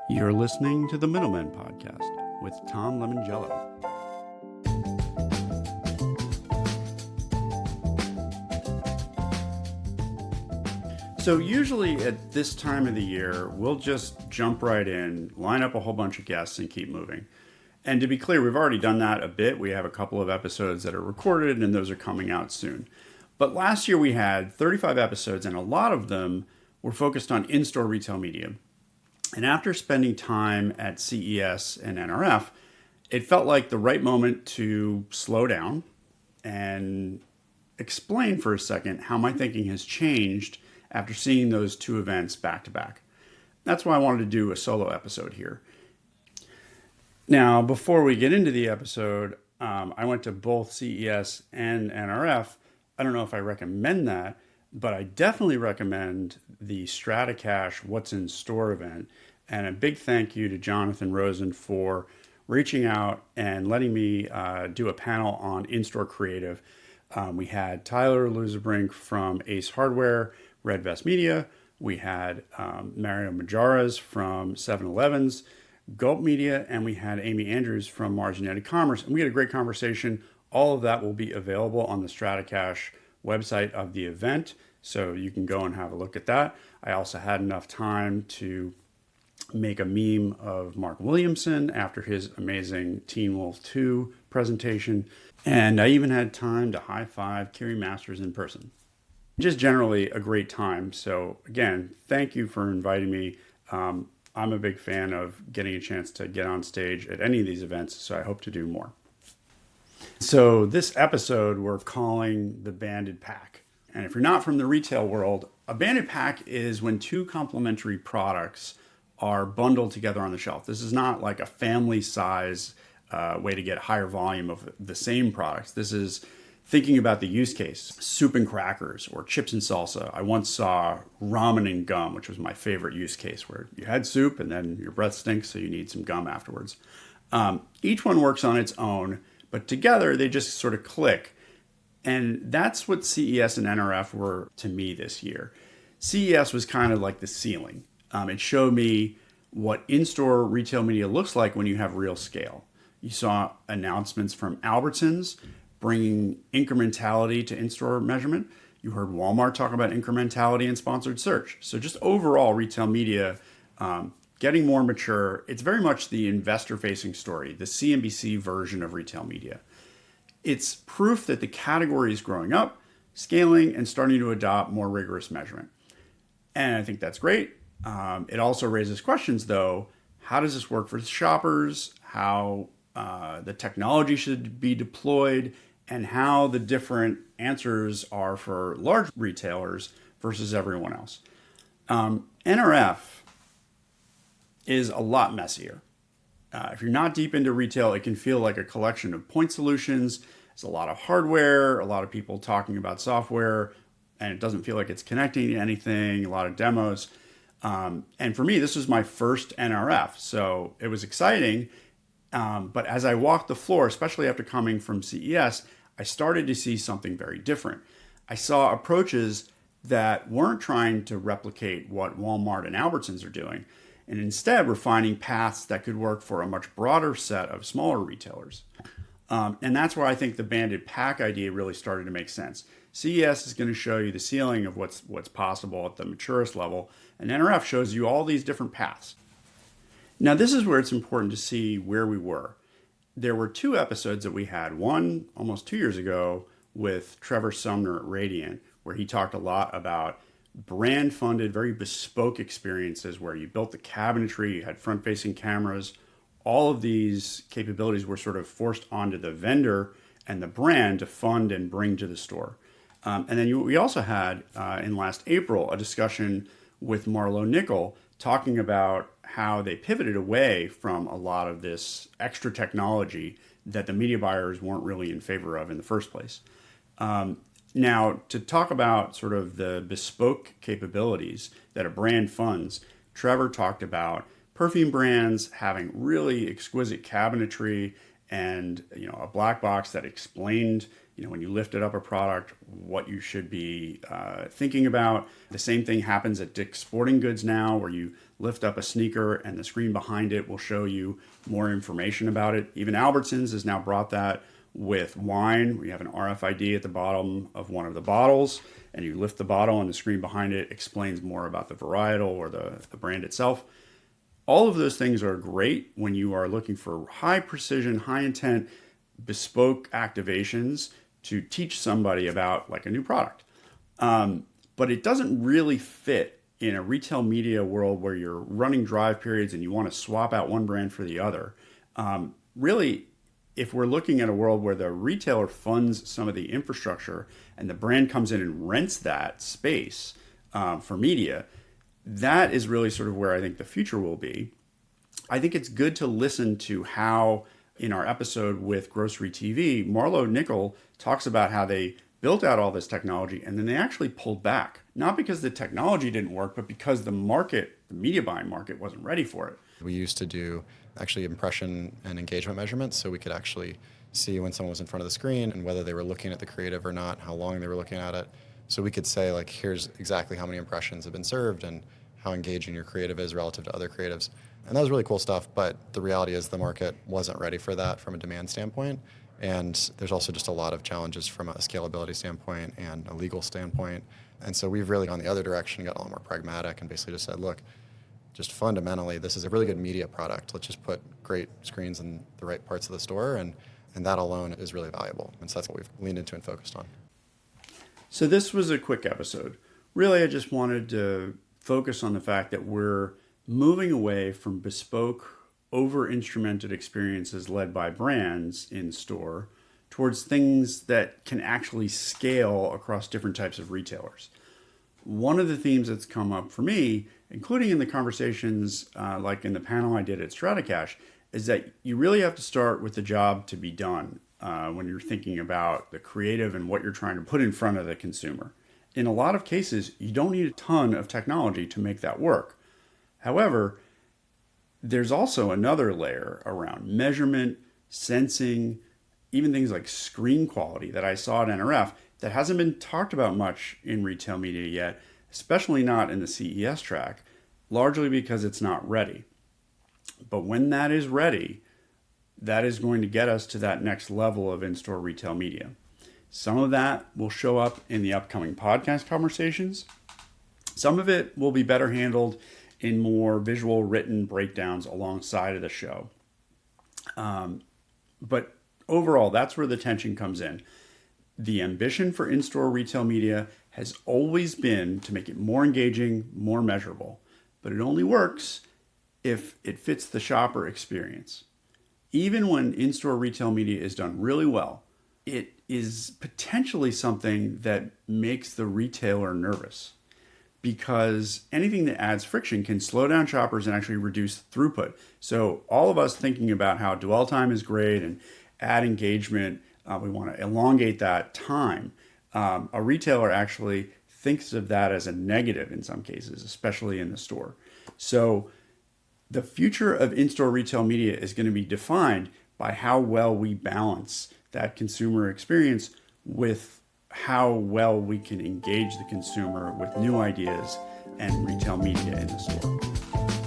You're listening to the Middlemen Podcast with Tom Lemongello. So usually at this time of the year, we'll just jump right in, line up a whole bunch of guests and keep moving. And to be clear, we've already done that a bit. We have a couple of episodes that are recorded and those are coming out soon. But last year we had 35 episodes and a lot of them were focused on in-store retail media. And after spending time at CES and NRF, it felt like the right moment to slow down and explain for a second how my thinking has changed after seeing those two events back to back. That's why I wanted to do a solo episode here. Now, before we get into the episode, I went to both CES and NRF. I don't know if I recommend that, but I definitely recommend the StrataCache What's in Store event. And a big thank you to Jonathan Rosen for reaching out and letting me do a panel on in-store creative. We had Tyler Luzabrink from Ace Hardware, Red Vest Media. We had Mario Majaras from 7-Eleven's, Gulp Media, and we had Amy Andrews from Marginetti Commerce. And we had a great conversation. All of that will be available on the StrataCache website of the event, so you can go and have a look at that. I also had enough time to make a meme of Mark Williamson after his amazing Teen Wolf 2 presentation. And I even had time to high-five Kerry Masters in person. Just generally a great time. So again, thank you for inviting me. I'm a big fan of getting a chance to get on stage at any of these events, so I hope to do more. So this episode we're calling the Banded Pack. And if you're not from the retail world, a Banded Pack is when two complementary products are bundled together on the shelf. This is not like a family size way to get higher volume of the same products. This is thinking about the use case, soup and crackers or chips and salsa. I once saw ramen and gum, which was my favorite use case, where you had soup and then your breath stinks, so you need some gum afterwards. Each one works on its own, but together they just sort of click. And that's what CES and NRF were to me this year. CES was kind of like the ceiling. It showed me what in-store retail media looks like when you have real scale. You saw announcements from Albertsons bringing incrementality to in-store measurement. You heard Walmart talk about incrementality in sponsored search. So just overall retail media getting more mature. It's very much the investor-facing story, the CNBC version of retail media. It's proof that the category is growing up, scaling, and starting to adopt more rigorous measurement. And I think that's great. It also raises questions, though. How does this work for shoppers? How the technology should be deployed, and how the different answers are for large retailers versus everyone else. NRF is a lot messier. If you're not deep into retail, it can feel like a collection of point solutions. It's a lot of hardware, a lot of people talking about software, and it doesn't feel like it's connecting to anything, a lot of demos. And for me, this was my first NRF, so it was exciting. But as I walked the floor, especially after coming from CES, I started to see something very different. I saw approaches that weren't trying to replicate what Walmart and Albertsons are doing, and instead were finding paths that could work for a much broader set of smaller retailers. And that's where I think the banded pack idea really started to make sense. CES is going to show you the ceiling of what's possible at the maturest level, and NRF shows you all these different paths. Now, this is where it's important to see where we were. There were two episodes that we had, one almost 2 years ago with Trevor Sumner at Radiant, where he talked a lot about brand-funded, very bespoke experiences where you built the cabinetry, you had front-facing cameras. All of these capabilities were sort of forced onto the vendor and the brand to fund and bring to the store. And then we also had, in last April, a discussion with Marlo Nickel talking about how they pivoted away from a lot of this extra technology that the media buyers weren't really in favor of in the first place. Now, to talk about sort of the bespoke capabilities that a brand funds, Trevor talked about perfume brands having really exquisite cabinetry and a black box that explained when you lifted up a product, what you should be thinking about. The same thing happens at Dick's Sporting Goods now, where you lift up a sneaker and the screen behind it will show you more information about it. Even Albertsons has now brought that with wine. We have an RFID at the bottom of one of the bottles, and you lift the bottle and the screen behind it explains more about the varietal or the brand itself. All of those things are great when you are looking for high precision, high intent, bespoke activations to teach somebody about like a new product. But it doesn't really fit in a retail media world where you're running drive periods and you want to swap out one brand for the other. Really, if we're looking at a world where the retailer funds some of the infrastructure and the brand comes in and rents that space for media, that is really sort of where I think the future will be. I think it's good to listen to how, in our episode with Grocery TV, Marlo Nickel talks about how they built out all this technology and then they actually pulled back. Not because the technology didn't work, but because the market, the media buying market, wasn't ready for it. We used to do actually impression and engagement measurements, so we could actually see when someone was in front of the screen and whether they were looking at the creative or not, how long they were looking at it. So we could say, like, here's exactly how many impressions have been served and how engaging your creative is relative to other creatives. And that was really cool stuff, but the reality is the market wasn't ready for that from a demand standpoint. And there's also just a lot of challenges from a scalability standpoint and a legal standpoint. And so we've really gone the other direction, got a lot more pragmatic, and basically just said, look, just fundamentally, this is a really good media product. Let's just put great screens in the right parts of the store, and that alone is really valuable. And so that's what we've leaned into and focused on. So this was a quick episode. Really, I just wanted to focus on the fact that we're moving away from bespoke, over-instrumented experiences led by brands in store towards things that can actually scale across different types of retailers. One of the themes that's come up for me, including in the conversations like in the panel I did at StrataCache, is that you really have to start with the job to be done when you're thinking about the creative and what you're trying to put in front of the consumer. In a lot of cases, you don't need a ton of technology to make that work. However, there's also another layer around measurement, sensing, even things like screen quality that I saw at NRF that hasn't been talked about much in retail media yet, especially not in the CES track, largely because it's not ready. But when that is ready, that is going to get us to that next level of in-store retail media. Some of that will show up in the upcoming podcast conversations. Some of it will be better handled in more visual written breakdowns alongside of the show. But overall, that's where the tension comes in. The ambition for in-store retail media has always been to make it more engaging, more measurable. But it only works if it fits the shopper experience. Even when in-store retail media is done really well, it is potentially something that makes the retailer nervous, because anything that adds friction can slow down shoppers and actually reduce throughput. So all of us thinking about how dwell time is great and add engagement, we want to elongate that time. A retailer actually thinks of that as a negative in some cases, especially in the store. So the future of in-store retail media is going to be defined by how well we balance that consumer experience with how well we can engage the consumer with new ideas and retail media in the store.